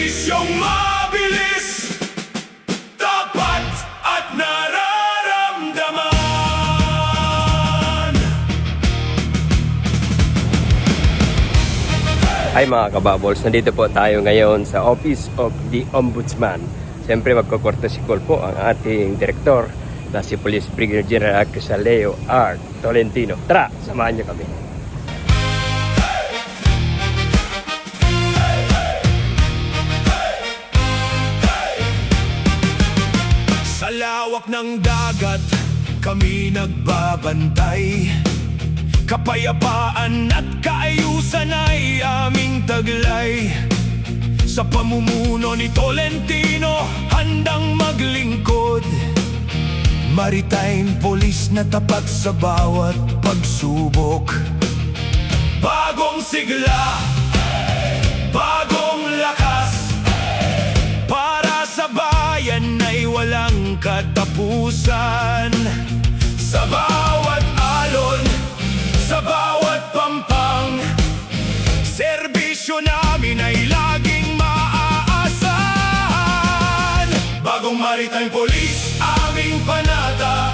Serbisyong mabilis, tapat at nararamdaman. Hi mga kababols, nandito po tayo ngayon sa Office of the Ombudsman. Siyempre magkukortesi call po ang ating direktor na si Police Brigadier General Crisaleo R. Tolentino. Tara, samahan niyo kami. Sa lawak ng dagat, kami nagbabantay. Kapayapaan at kaayusan ay aming taglay. Sa pamumuno ni Tolentino, handang maglingkod. Maritime police na tapat sa bawat pagsubok. Bagong sigla, bagong lakas, para sa bayan ay walang katapusan. Sa bawat alon, sa bawat pampang, serbisyo namin ay laging maaasahan. Bagong maritime police, aming panata.